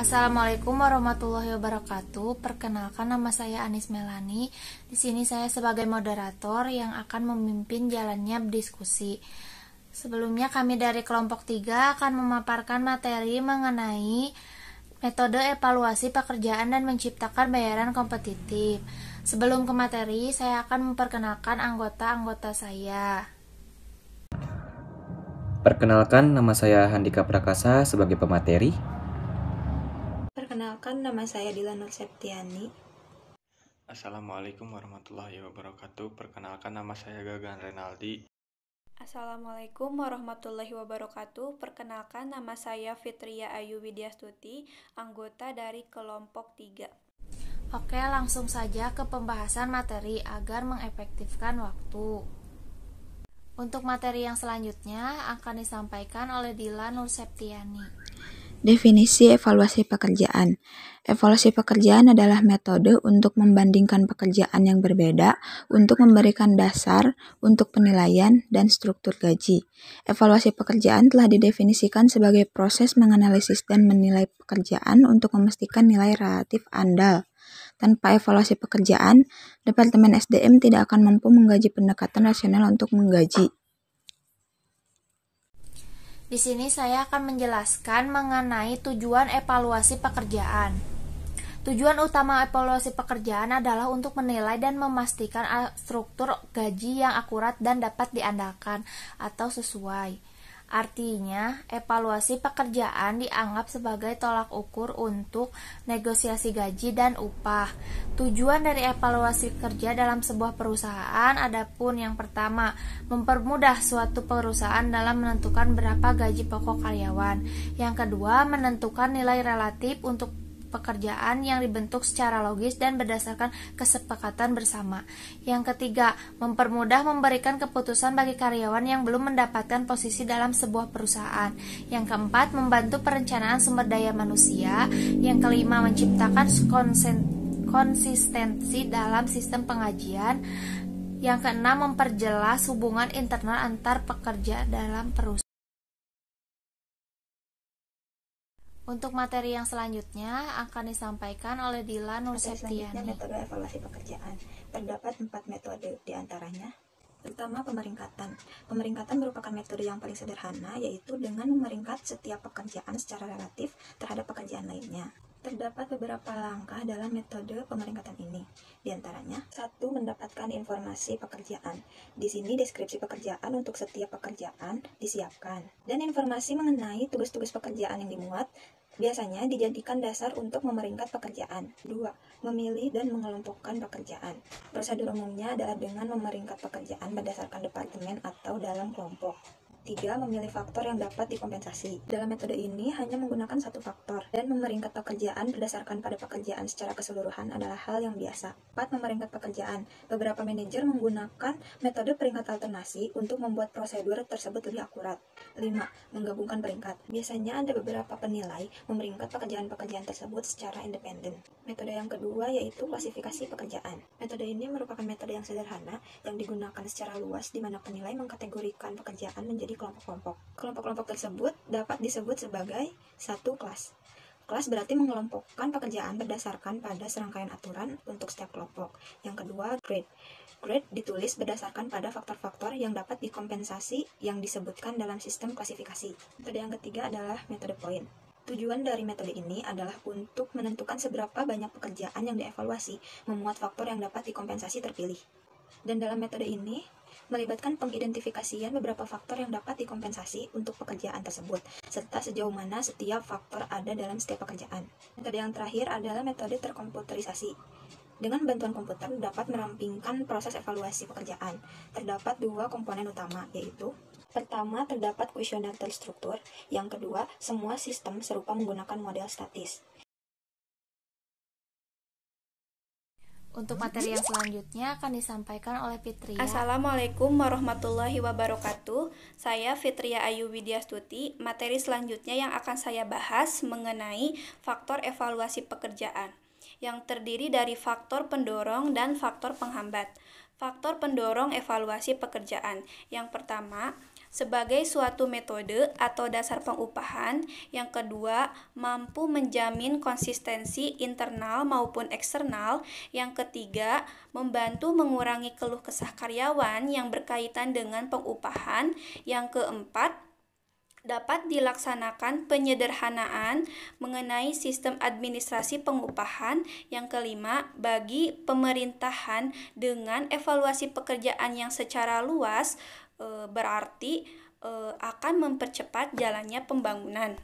Assalamualaikum warahmatullahi wabarakatuh. Perkenalkan, nama saya Anis Melani. Di sini saya sebagai moderator yang akan memimpin jalannya diskusi. Sebelumnya kami dari kelompok 3 akan memaparkan materi mengenai metode evaluasi pekerjaan dan menciptakan bayaran kompetitif. Sebelum ke materi, saya akan memperkenalkan anggota-anggota saya. Perkenalkan, nama saya Handika Prakasa sebagai pemateri. Perkenalkan, nama saya Dila Nur Septiani. Assalamualaikum warahmatullahi wabarakatuh. Perkenalkan, nama saya Gagan Renaldi. Assalamualaikum warahmatullahi wabarakatuh. Perkenalkan, nama saya Fitria Ayu Widyastuti, anggota dari kelompok 3. Oke, langsung saja ke pembahasan materi agar mengefektifkan waktu. Untuk materi yang selanjutnya akan disampaikan oleh Dila Nur Septiani. Definisi evaluasi pekerjaan. Evaluasi pekerjaan adalah metode untuk membandingkan pekerjaan yang berbeda untuk memberikan dasar untuk penilaian dan struktur gaji. Evaluasi pekerjaan telah didefinisikan sebagai proses menganalisis dan menilai pekerjaan untuk memastikan nilai relatif andal. Tanpa evaluasi pekerjaan, Departemen SDM tidak akan mampu menggaji pendekatan rasional untuk menggaji. Di sini saya akan menjelaskan mengenai tujuan evaluasi pekerjaan. Tujuan utama evaluasi pekerjaan adalah untuk menilai dan memastikan struktur gaji yang akurat dan dapat diandalkan atau sesuai. Artinya, evaluasi pekerjaan dianggap sebagai tolak ukur untuk negosiasi gaji dan upah. Tujuan dari evaluasi kerja dalam sebuah perusahaan adapun yang pertama, mempermudah suatu perusahaan dalam menentukan berapa gaji pokok karyawan. Yang kedua, menentukan nilai relatif untuk pekerjaan yang dibentuk secara logis dan berdasarkan kesepakatan bersama. Yang ketiga, mempermudah memberikan keputusan bagi karyawan yang belum mendapatkan posisi dalam sebuah perusahaan. Yang keempat, membantu perencanaan sumber daya manusia. Yang kelima, menciptakan konsistensi dalam sistem pengajian. Yang keenam, memperjelas hubungan internal antar pekerja dalam perusahaan. Untuk materi yang selanjutnya akan disampaikan oleh Dila Nur Septiani. Metode evaluasi pekerjaan. Terdapat 4 metode diantaranya. Pertama, pemeringkatan. Pemeringkatan merupakan metode yang paling sederhana, yaitu dengan memeringkat setiap pekerjaan secara relatif terhadap pekerjaan lainnya. Terdapat beberapa langkah dalam metode pemeringkatan ini. Di antaranya, 1. Mendapatkan informasi pekerjaan. Di sini deskripsi pekerjaan untuk setiap pekerjaan disiapkan. Dan informasi mengenai tugas-tugas pekerjaan yang dimuat biasanya dijadikan dasar untuk memeringkat pekerjaan. 2. Memilih dan mengelompokkan pekerjaan. Prosedur umumnya adalah dengan memeringkat pekerjaan berdasarkan departemen atau dalam kelompok. 3. Memilih faktor yang dapat dikompensasi. Dalam metode ini hanya menggunakan satu faktor, dan memeringkat pekerjaan berdasarkan pada pekerjaan secara keseluruhan adalah hal yang biasa. 4. Memeringkat pekerjaan. Beberapa manajer menggunakan metode peringkat alternasi untuk membuat prosedur tersebut lebih akurat. 5. Menggabungkan peringkat. Biasanya ada beberapa penilai memeringkat pekerjaan-pekerjaan tersebut secara independen. Metode yang kedua yaitu klasifikasi pekerjaan. Metode ini merupakan metode yang sederhana yang digunakan secara luas di mana penilai mengkategorikan pekerjaan menjadi kelompok-kelompok. Kelompok-kelompok tersebut dapat disebut sebagai satu kelas. Kelas berarti mengelompokkan pekerjaan berdasarkan pada serangkaian aturan untuk setiap kelompok. Yang kedua, grade. Grade ditulis berdasarkan pada faktor-faktor yang dapat dikompensasi yang disebutkan dalam sistem klasifikasi. Metode yang ketiga adalah metode poin. Tujuan dari metode ini adalah untuk menentukan seberapa banyak pekerjaan yang dievaluasi memuat faktor yang dapat dikompensasi terpilih. Dan dalam metode ini melibatkan pengidentifikasian beberapa faktor yang dapat dikompensasi untuk pekerjaan tersebut, serta sejauh mana setiap faktor ada dalam setiap pekerjaan. Metode yang terakhir adalah metode terkomputerisasi. Dengan bantuan komputer dapat merampingkan proses evaluasi pekerjaan. Terdapat 2 komponen utama, yaitu pertama, terdapat kuesioner terstruktur. Yang kedua, semua sistem serupa menggunakan model statis. Untuk materi yang selanjutnya akan disampaikan oleh Fitria. Assalamualaikum warahmatullahi wabarakatuh. Saya Fitria Ayu Widyastuti. Materi selanjutnya yang akan saya bahas mengenai faktor evaluasi pekerjaan, yang terdiri dari faktor pendorong dan faktor penghambat. Faktor pendorong evaluasi pekerjaan. Yang pertama, sebagai suatu metode atau dasar pengupahan. Yang kedua, mampu menjamin konsistensi internal maupun eksternal. Yang ketiga, membantu mengurangi keluh kesah karyawan yang berkaitan dengan pengupahan. Yang keempat, dapat dilaksanakan penyederhanaan mengenai sistem administrasi pengupahan. Yang kelima, bagi pemerintahan dengan evaluasi pekerjaan yang secara luas berarti akan mempercepat jalannya pembangunan.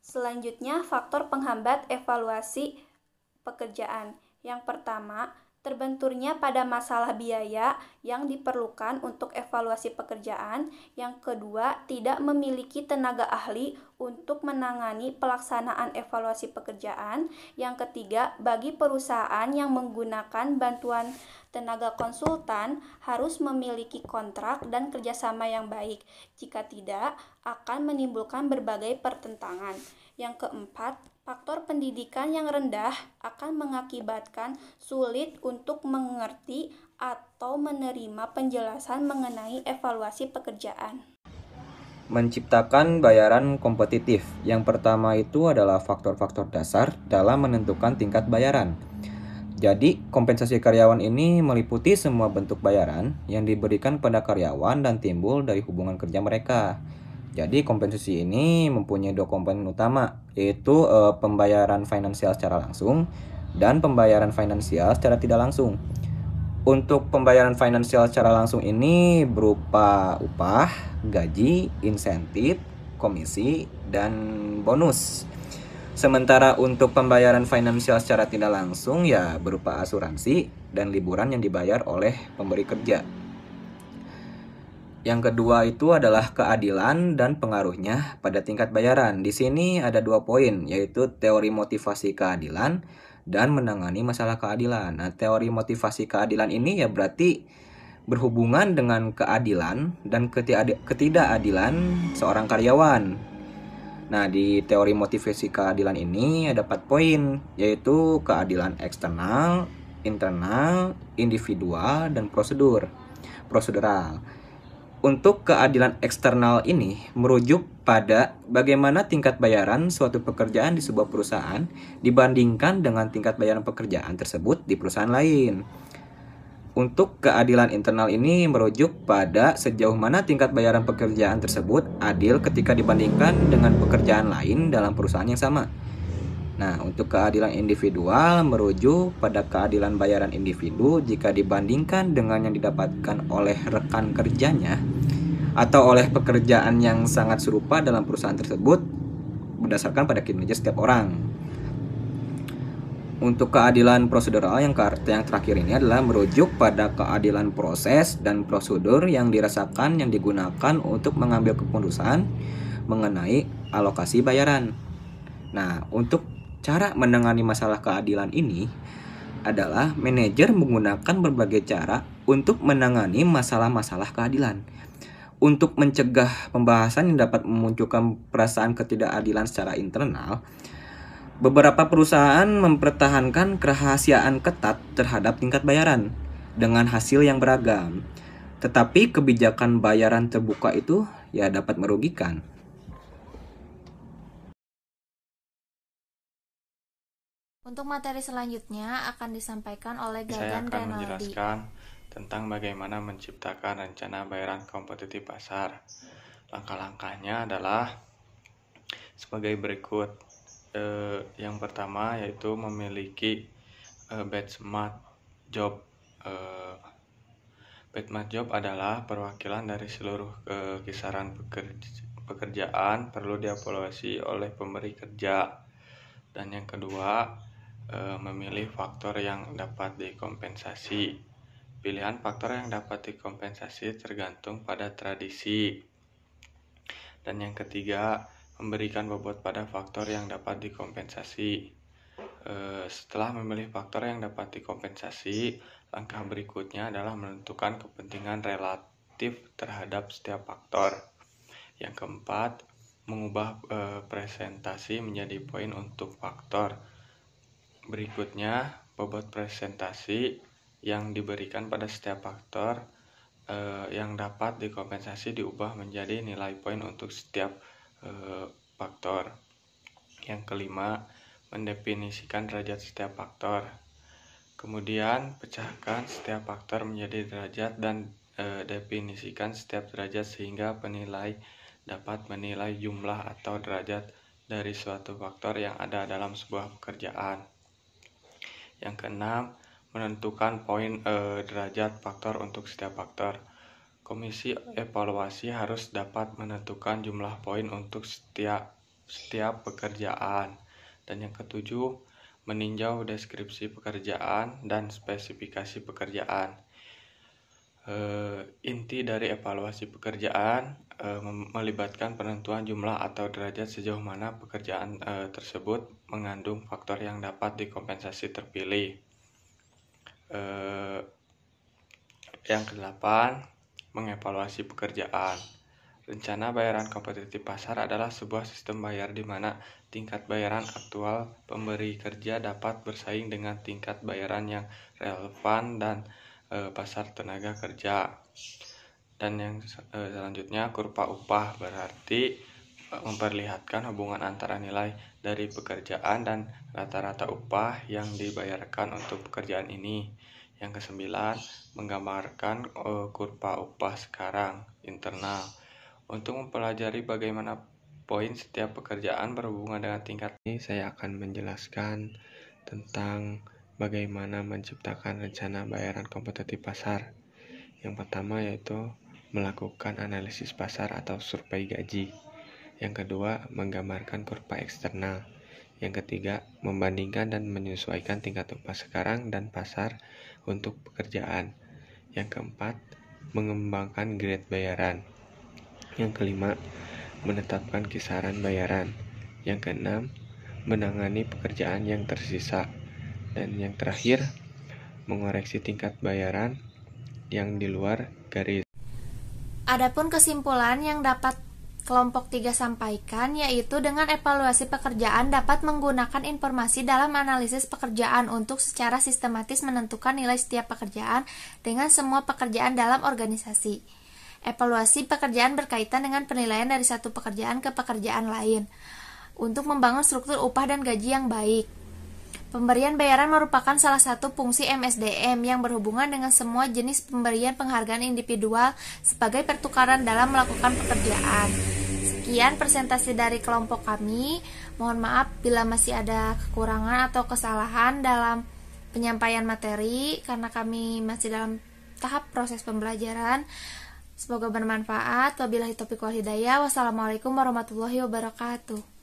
Selanjutnya, faktor penghambat evaluasi pekerjaan. Yang pertama, terbenturnya pada masalah biaya yang diperlukan untuk evaluasi pekerjaan. Yang kedua, tidak memiliki tenaga ahli untuk menangani pelaksanaan evaluasi pekerjaan. Yang ketiga, bagi perusahaan yang menggunakan bantuan tenaga konsultan harus memiliki kontrak dan kerjasama yang baik. Jika tidak, akan menimbulkan berbagai pertentangan. Yang keempat, faktor pendidikan yang rendah akan mengakibatkan sulit untuk mengerti atau menerima penjelasan mengenai evaluasi pekerjaan. Menciptakan bayaran kompetitif. Yang pertama itu adalah faktor-faktor dasar dalam menentukan tingkat bayaran. Jadi, kompensasi karyawan ini meliputi semua bentuk bayaran yang diberikan pada karyawan dan timbul dari hubungan kerja mereka. Jadi kompensasi ini mempunyai dua komponen utama, yaitu pembayaran finansial secara langsung dan pembayaran finansial secara tidak langsung. Untuk pembayaran finansial secara langsung ini berupa upah, gaji, insentif, komisi, dan bonus. Sementara untuk pembayaran finansial secara tidak langsung ya berupa asuransi dan liburan yang dibayar oleh pemberi kerja. Yang kedua itu adalah keadilan dan pengaruhnya pada tingkat bayaran. Di sini ada 2 poin, yaitu teori motivasi keadilan dan menangani masalah keadilan. Nah, teori motivasi keadilan ini ya berarti berhubungan dengan keadilan dan ketidakadilan seorang karyawan. Nah, di teori motivasi keadilan ini ada 4 poin, yaitu keadilan eksternal, internal, individual, dan prosedural. Untuk keadilan eksternal ini merujuk pada bagaimana tingkat bayaran suatu pekerjaan di sebuah perusahaan dibandingkan dengan tingkat bayaran pekerjaan tersebut di perusahaan lain. Untuk keadilan internal ini merujuk pada sejauh mana tingkat bayaran pekerjaan tersebut adil ketika dibandingkan dengan pekerjaan lain dalam perusahaan yang sama. Nah, untuk keadilan individual merujuk pada keadilan bayaran individu jika dibandingkan dengan yang didapatkan oleh rekan kerjanya atau oleh pekerjaan yang sangat serupa dalam perusahaan tersebut berdasarkan pada kinerja setiap orang. Untuk keadilan prosedural yang terakhir ini adalah merujuk pada keadilan proses dan prosedur yang dirasakan yang digunakan untuk mengambil keputusan mengenai alokasi bayaran. Nah, untuk cara menangani masalah keadilan ini adalah manajer menggunakan berbagai cara untuk menangani masalah-masalah keadilan. Untuk mencegah pembahasan yang dapat memunculkan perasaan ketidakadilan secara internal, beberapa perusahaan mempertahankan kerahasiaan ketat terhadap tingkat bayaran dengan hasil yang beragam. Tetapi kebijakan bayaran terbuka itu ya dapat merugikan. Untuk materi selanjutnya akan disampaikan oleh Saya Gagan akan Renaldi. menjelaskan tentang bagaimana menciptakan rencana bayaran kompetitif pasar. Langkah-langkahnya adalah sebagai berikut. Yang pertama yaitu memiliki benchmark job. Benchmark job adalah perwakilan dari seluruh kisaran pekerjaan perlu dievaluasi oleh pemberi kerja. Dan yang kedua, memilih faktor yang dapat dikompensasi. Pilihan faktor yang dapat dikompensasi tergantung pada tradisi. Dan yang ketiga, memberikan bobot pada faktor yang dapat dikompensasi. Setelah memilih faktor yang dapat dikompensasi, langkah berikutnya adalah menentukan kepentingan relatif terhadap setiap faktor. Yang keempat, mengubah presentasi menjadi poin untuk faktor. Berikutnya, bobot presentasi yang diberikan pada setiap faktor yang dapat dikompensasi diubah menjadi nilai poin untuk setiap faktor. Yang kelima, mendefinisikan derajat setiap faktor. Kemudian, pecahkan setiap faktor menjadi derajat dan definisikan setiap derajat sehingga penilai dapat menilai jumlah atau derajat dari suatu faktor yang ada dalam sebuah pekerjaan. Yang keenam, menentukan poin derajat faktor untuk setiap faktor. Komisi evaluasi harus dapat menentukan jumlah poin untuk setiap pekerjaan. Dan yang ketujuh, meninjau deskripsi pekerjaan dan spesifikasi pekerjaan. Inti dari evaluasi pekerjaan melibatkan penentuan jumlah atau derajat sejauh mana pekerjaan tersebut mengandung faktor yang dapat dikompensasi terpilih. Yang kedelapan, mengevaluasi pekerjaan. Rencana bayaran kompetitif pasar adalah sebuah sistem bayar di mana tingkat bayaran aktual pemberi kerja dapat bersaing dengan tingkat bayaran yang relevan dan pasar tenaga kerja. Dan yang selanjutnya, kurva upah berarti memperlihatkan hubungan antara nilai dari pekerjaan dan rata-rata upah yang dibayarkan untuk pekerjaan ini. Yang kesembilan, menggambarkan kurva upah sekarang internal. Untuk mempelajari bagaimana poin setiap pekerjaan berhubungan dengan tingkat ini, saya akan menjelaskan tentang bagaimana menciptakan rencana bayaran kompetitif pasar. Yang pertama yaitu melakukan analisis pasar atau survei gaji. Yang kedua, menggambarkan kurva eksternal. Yang ketiga, membandingkan dan menyesuaikan tingkat upah sekarang dan pasar untuk pekerjaan. Yang keempat, mengembangkan grade bayaran. Yang kelima, menetapkan kisaran bayaran. Yang keenam, menangani pekerjaan yang tersisa. Dan yang terakhir, mengoreksi tingkat bayaran yang di luar garis. Adapun kesimpulan yang dapat kelompok 3 sampaikan yaitu dengan evaluasi pekerjaan dapat menggunakan informasi dalam analisis pekerjaan untuk secara sistematis menentukan nilai setiap pekerjaan dengan semua pekerjaan dalam organisasi. Evaluasi pekerjaan berkaitan dengan penilaian dari satu pekerjaan ke pekerjaan lain untuk membangun struktur upah dan gaji yang baik. Pemberian bayaran merupakan salah satu fungsi MSDM yang berhubungan dengan semua jenis pemberian penghargaan individual sebagai pertukaran dalam melakukan pekerjaan. Sekian presentasi dari kelompok kami. Mohon maaf bila masih ada kekurangan atau kesalahan dalam penyampaian materi karena kami masih dalam tahap proses pembelajaran. Semoga bermanfaat. Wabillahi taufiq wal hidayah. Wassalamualaikum warahmatullahi wabarakatuh.